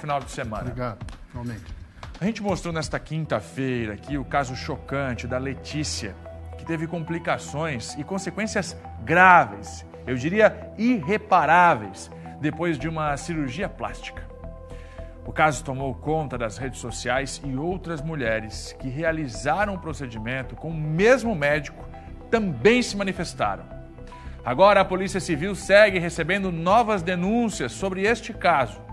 final de semana. Obrigado, realmente. A gente mostrou nesta quinta-feira aqui o caso chocante da Letícia, que teve complicações e consequências graves, eu diria irreparáveis, depois de uma cirurgia plástica. O caso tomou conta das redes sociais e outras mulheres que realizaram o procedimento com o mesmo médico também se manifestaram. Agora a Polícia Civil segue recebendo novas denúncias sobre este caso.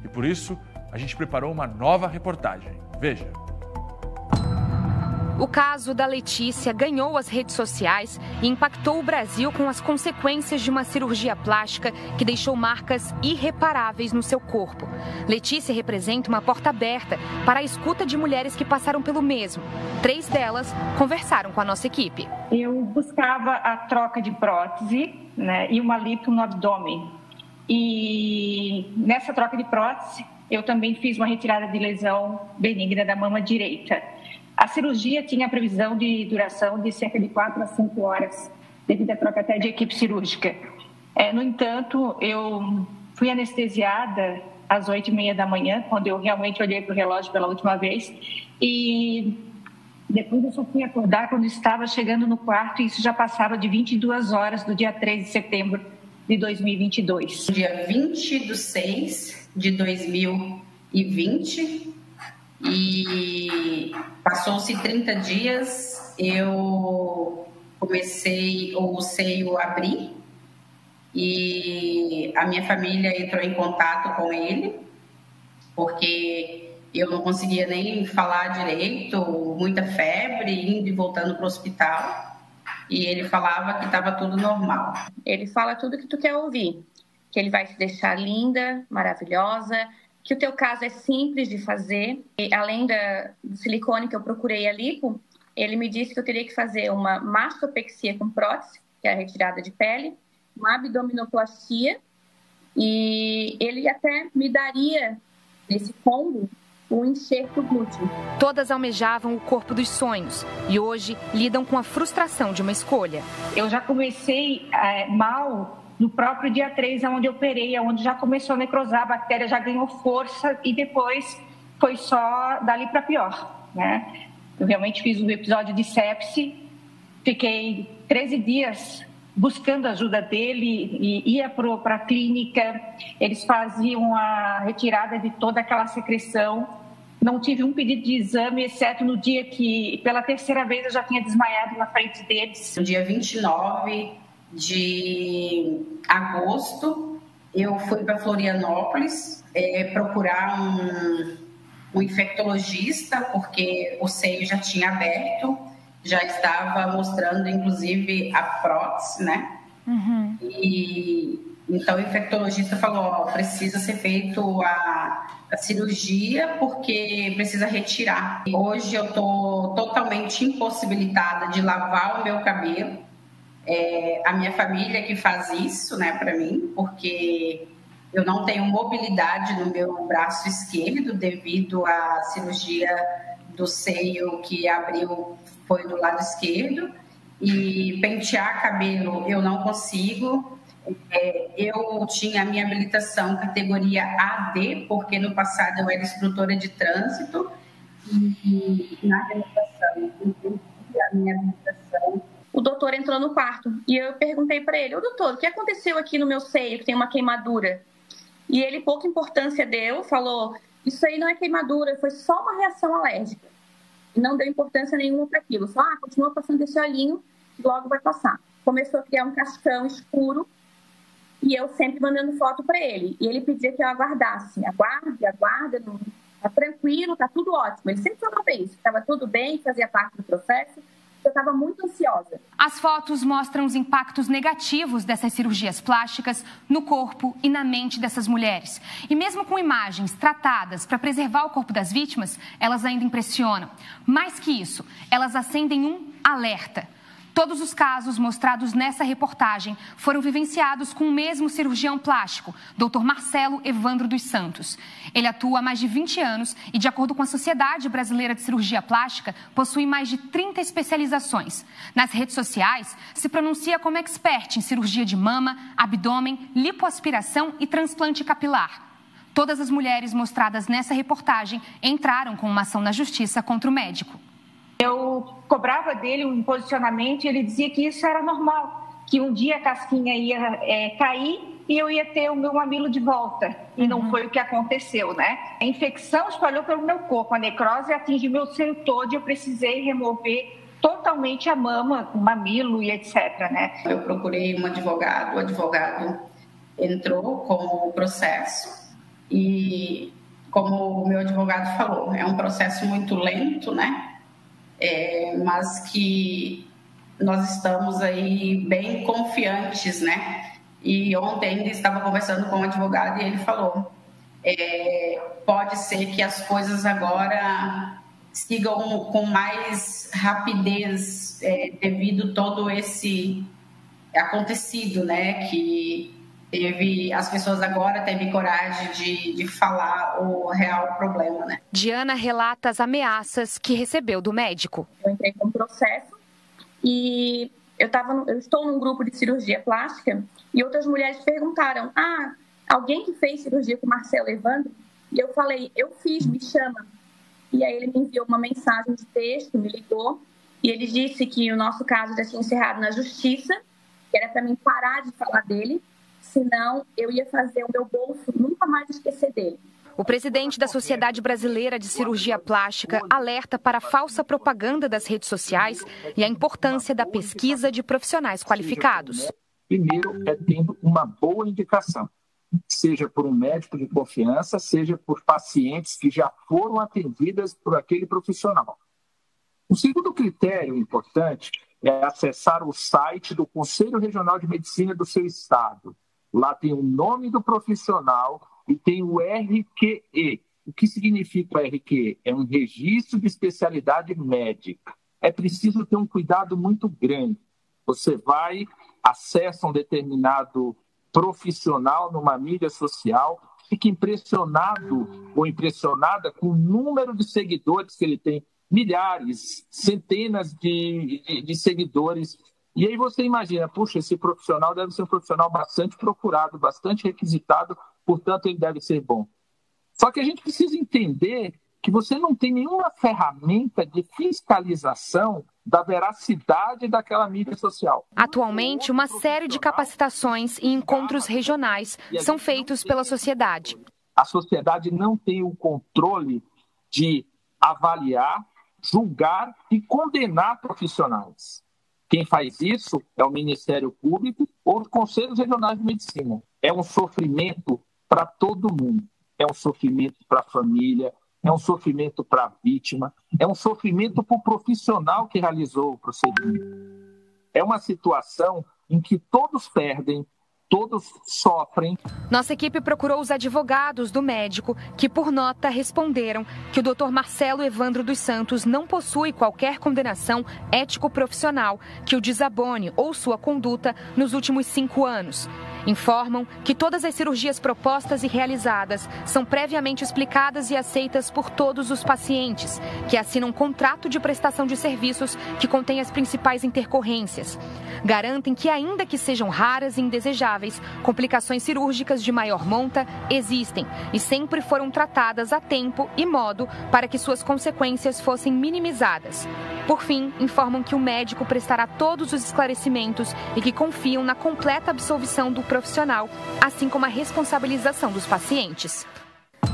E por isso a gente preparou uma nova reportagem. Veja. O caso da Letícia ganhou as redes sociais e impactou o Brasil com as consequências de uma cirurgia plástica que deixou marcas irreparáveis no seu corpo. Letícia representa uma porta aberta para a escuta de mulheres que passaram pelo mesmo. 3 delas conversaram com a nossa equipe. Eu buscava a troca de prótese, né, e uma lipo no abdômen. E nessa troca de prótese, eu também fiz uma retirada de lesão benigna da mama direita. A cirurgia tinha a previsão de duração de cerca de 4 a 5 horas, devido à troca até de equipe cirúrgica. No entanto, eu fui anestesiada às 8h30 da manhã, quando eu realmente olhei para o relógio pela última vez. E depois eu só fui acordar quando estava chegando no quarto, e isso já passava de 22 horas do dia 3 de setembro de 2022. Dia 20/6/2020, e passou-se 30 dias, eu comecei o seio a abrir e a minha família entrou em contato com ele, porque eu não conseguia nem falar direito, muita febre, indo e voltando para o hospital, e ele falava que estava tudo normal. Ele fala tudo que tu quer ouvir, que ele vai te deixar linda, maravilhosa, que o teu caso é simples de fazer. E, além do silicone que eu procurei a lipo, ele me disse que eu teria que fazer uma mastopexia com prótese, que é a retirada de pele, uma abdominoplastia, e ele até me daria, nesse combo, um enxerto glúteo. Todas almejavam o corpo dos sonhos e hoje lidam com a frustração de uma escolha. Eu já comecei mal no próprio dia 3, onde eu operei, onde já começou a necrosar, a bactéria já ganhou força e depois foi só dali para pior, né? Eu realmente fiz um episódio de sepse, fiquei 13 dias buscando a ajuda dele e ia para a clínica, eles faziam a retirada de toda aquela secreção. Não tive um pedido de exame, exceto no dia que, pela terceira vez, eu já tinha desmaiado na frente deles. No dia 29 de agosto, eu fui para Florianópolis procurar um infectologista, porque o seio já tinha aberto, já estava mostrando, inclusive, a prótese, né? Uhum. E então o infectologista falou, precisa ser feito a cirurgia porque precisa retirar. Hoje eu estou totalmente impossibilitada de lavar o meu cabelo. A minha família que faz isso, né, para mim, porque eu não tenho mobilidade no meu braço esquerdo devido à cirurgia do seio que abriu, foi do lado esquerdo, e pentear cabelo eu não consigo. Eu tinha a minha habilitação categoria AD, porque no passado eu era instrutora de trânsito, e na habilitação, a minha habilitação. O doutor entrou no quarto e eu perguntei para ele, doutor, o que aconteceu aqui no meu seio, que tem uma queimadura? E ele, pouca importância deu, falou, isso aí não é queimadura, foi só uma reação alérgica. E não deu importância nenhuma para aquilo, só continua passando esse olhinho e logo vai passar. Começou a criar um cascão escuro e eu sempre mandando foto para ele. E ele pedia que eu aguardasse, aguarda, tá tranquilo, tá tudo ótimo. Ele sempre falava isso, estava tudo bem, fazia parte do processo. Eu estava muito ansiosa. As fotos mostram os impactos negativos dessas cirurgias plásticas no corpo e na mente dessas mulheres. E mesmo com imagens tratadas para preservar o corpo das vítimas, elas ainda impressionam. Mais que isso, elas acendem um alerta. Todos os casos mostrados nessa reportagem foram vivenciados com o mesmo cirurgião plástico, Dr. Marcelo Evandro dos Santos. Ele atua há mais de 20 anos e, de acordo com a Sociedade Brasileira de Cirurgia Plástica, possui mais de 30 especializações. Nas redes sociais, se pronuncia como expert em cirurgia de mama, abdômen, lipoaspiração e transplante capilar. Todas as mulheres mostradas nessa reportagem entraram com uma ação na justiça contra o médico. Eu cobrava dele um posicionamento e ele dizia que isso era normal, que um dia a casquinha ia cair e eu ia ter o meu mamilo de volta. E não foi o que aconteceu, né? A infecção espalhou pelo meu corpo, a necrose atingiu meu seio todo e eu precisei remover totalmente a mama, o mamilo e etc, né? Eu procurei um advogado, o advogado entrou com o processo e, como o meu advogado falou, é um processo muito lento, né? Mas que nós estamos aí bem confiantes, né? E ontem ainda estava conversando com um advogado e ele falou, pode ser que as coisas agora sigam com mais rapidez devido todo esse acontecido, né? Que as pessoas agora teve coragem de falar o real problema, né? Diana relata as ameaças que recebeu do médico. Eu entrei com um processo e eu estou num grupo de cirurgia plástica e outras mulheres perguntaram, alguém que fez cirurgia com Marcelo Evandro? E eu falei, eu fiz, me chama. E aí ele me enviou uma mensagem de texto, me ligou e ele disse que o nosso caso já tinha encerrado na justiça, que era para mim parar de falar dele, senão eu ia fazer o meu bolso nunca mais esquecer dele. O presidente da Sociedade Brasileira de Cirurgia Plástica alerta para a falsa propaganda das redes sociais e a importância da pesquisa de profissionais qualificados. Primeiro é tendo uma boa indicação, seja por um médico de confiança, seja por pacientes que já foram atendidas por aquele profissional. O segundo critério importante é acessar o site do Conselho Regional de Medicina do seu estado. Lá tem o nome do profissional e tem o RQE. O que significa o RQE? É um registro de especialidade médica. É preciso ter um cuidado muito grande. Você vai, acessa um determinado profissional numa mídia social, fica impressionado ou impressionada com o número de seguidores que ele tem, milhares, centenas de seguidores. E aí você imagina, puxa, esse profissional deve ser um profissional bastante procurado, bastante requisitado, portanto ele deve ser bom. Só que a gente precisa entender que você não tem nenhuma ferramenta de fiscalização da veracidade daquela mídia social. Atualmente, uma série de capacitações e encontros regionais são feitos pela sociedade. A sociedade não tem o controle de avaliar, julgar e condenar profissionais. Quem faz isso é o Ministério Público ou os Conselhos Regionais de Medicina. É um sofrimento para todo mundo. É um sofrimento para a família, é um sofrimento para a vítima, é um sofrimento para o profissional que realizou o procedimento. É uma situação em que todos perdem, todos sofrem. Nossa equipe procurou os advogados do médico, que por nota responderam que o Dr. Marcelo Evandro dos Santos não possui qualquer condenação ético-profissional que o desabone ou sua conduta nos últimos 5 anos. Informam que todas as cirurgias propostas e realizadas são previamente explicadas e aceitas por todos os pacientes, que assinam um contrato de prestação de serviços que contém as principais intercorrências. Garantem que, ainda que sejam raras e indesejáveis, complicações cirúrgicas de maior monta existem e sempre foram tratadas a tempo e modo para que suas consequências fossem minimizadas. Por fim, informam que o médico prestará todos os esclarecimentos e que confiam na completa absolvição do profissional, assim como a responsabilização dos pacientes.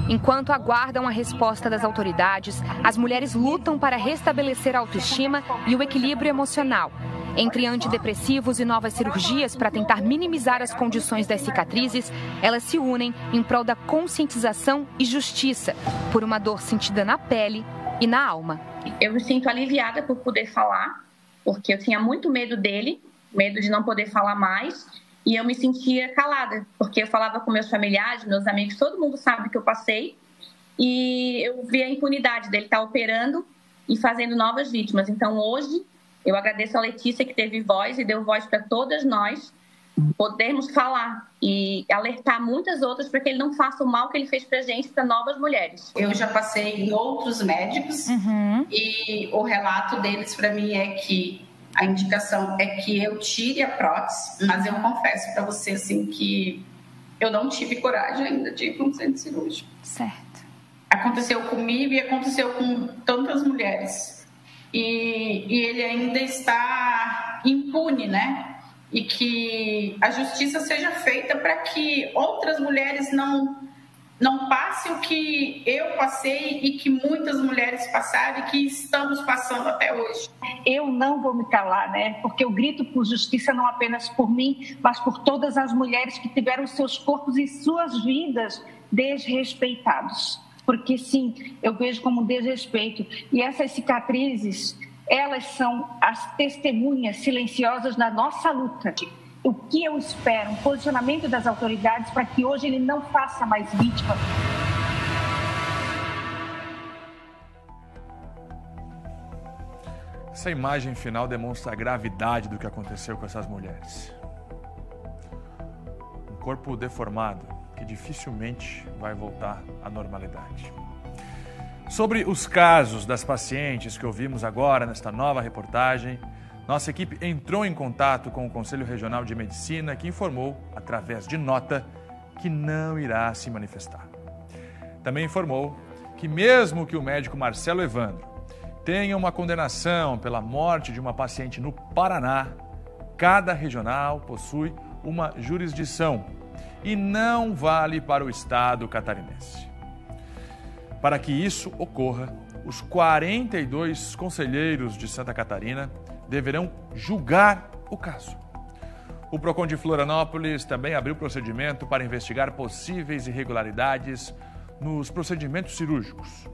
Enquanto aguardam a resposta das autoridades, as mulheres lutam para restabelecer a autoestima e o equilíbrio emocional. Entre antidepressivos e novas cirurgias para tentar minimizar as condições das cicatrizes, elas se unem em prol da conscientização e justiça, por uma dor sentida na pele e na alma. Eu me sinto aliviada por poder falar, porque eu tinha muito medo dele, medo de não poder falar mais, e eu me sentia calada, porque eu falava com meus familiares, meus amigos, todo mundo sabe que eu passei, e eu vi a impunidade dele estar operando e fazendo novas vítimas. Então, hoje, eu agradeço a Letícia, que teve voz e deu voz para todas nós podermos falar e alertar muitas outras para que ele não faça o mal que ele fez para a gente, para novas mulheres. Eu já passei em outros médicos e o relato deles para mim é que a indicação é que eu tire a prótese, mas eu confesso para você assim que Eu não tive coragem ainda de ir para um centro cirúrgico. Certo. Aconteceu comigo e aconteceu com tantas mulheres. E ele ainda está impune, né? E que a justiça seja feita para que outras mulheres não passem o que eu passei e que muitas mulheres passaram e que estamos passando até hoje. Eu não vou me calar, né? Porque eu grito por justiça não apenas por mim, mas por todas as mulheres que tiveram seus corpos e suas vidas desrespeitados. Porque sim, eu vejo como desrespeito. E essas cicatrizes, elas são as testemunhas silenciosas da nossa luta. O que eu espero? Um posicionamento das autoridades para que hoje ele não faça mais vítima. Essa imagem final demonstra a gravidade do que aconteceu com essas mulheres. Um corpo deformado que dificilmente vai voltar à normalidade. Sobre os casos das pacientes que ouvimos agora nesta nova reportagem, nossa equipe entrou em contato com o Conselho Regional de Medicina, que informou, através de nota, que não irá se manifestar. Também informou que mesmo que o médico Marcelo Evandro tenha uma condenação pela morte de uma paciente no Paraná, cada regional possui uma jurisdição e não vale para o estado catarinense. Para que isso ocorra, os 42 conselheiros de Santa Catarina deverão julgar o caso. O Procon de Florianópolis também abriu procedimento para investigar possíveis irregularidades nos procedimentos cirúrgicos.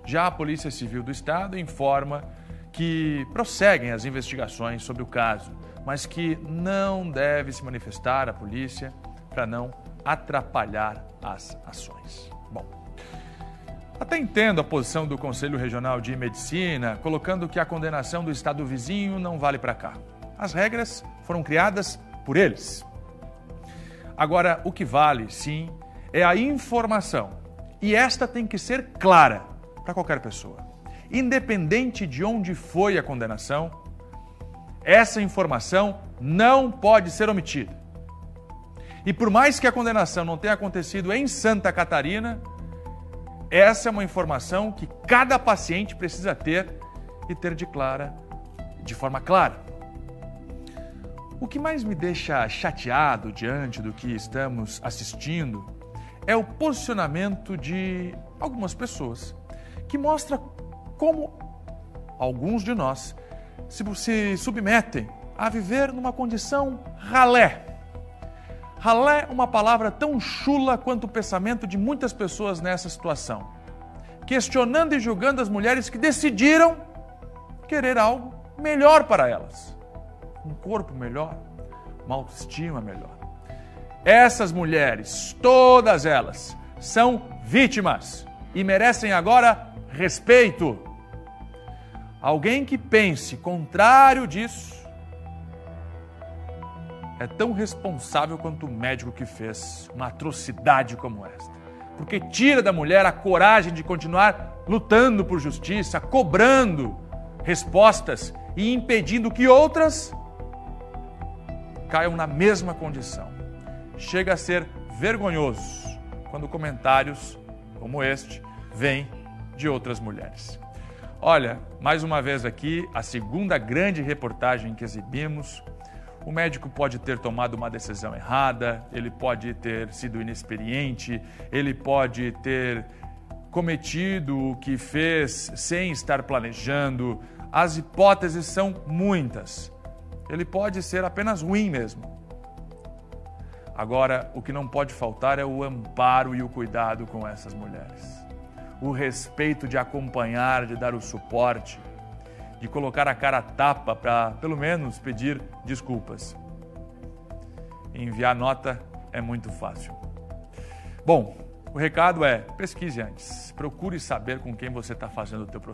Já a Polícia Civil do Estado informa que prosseguem as investigações sobre o caso, mas que não deve se manifestar a polícia para não atrapalhar as ações. Bom, até entendo a posição do Conselho Regional de Medicina, colocando que a condenação do estado vizinho não vale para cá. As regras foram criadas por eles. Agora, o que vale, sim, é a informação. E esta tem que ser clara para qualquer pessoa. Independente de onde foi a condenação, essa informação não pode ser omitida. E por mais que a condenação não tenha acontecido em Santa Catarina, essa é uma informação que cada paciente precisa ter e ter de forma clara. O que mais me deixa chateado diante do que estamos assistindo é o posicionamento de algumas pessoas, que mostra como alguns de nós se submetem a viver numa condição ralé. Ralé é uma palavra tão chula quanto o pensamento de muitas pessoas nessa situação, questionando e julgando as mulheres que decidiram querer algo melhor para elas. Um corpo melhor, uma autoestima melhor. Essas mulheres, todas elas, são vítimas e merecem agora respeito. Alguém que pense contrário disso é tão responsável quanto o médico que fez uma atrocidade como esta. Porque tira da mulher a coragem de continuar lutando por justiça, cobrando respostas e impedindo que outras caiam na mesma condição. Chega a ser vergonhoso quando comentários como este vêm de outras mulheres. Olha, mais uma vez aqui, a segunda grande reportagem que exibimos. O médico pode ter tomado uma decisão errada, ele pode ter sido inexperiente, ele pode ter cometido o que fez sem estar planejando. As hipóteses são muitas. Ele pode ser apenas ruim mesmo. Agora, o que não pode faltar é o amparo e o cuidado com essas mulheres. O respeito de acompanhar, de dar o suporte, de colocar a cara a tapa para, pelo menos, pedir desculpas. Enviar nota é muito fácil. Bom, o recado é: pesquise antes. Procure saber com quem você está fazendo o teu processo.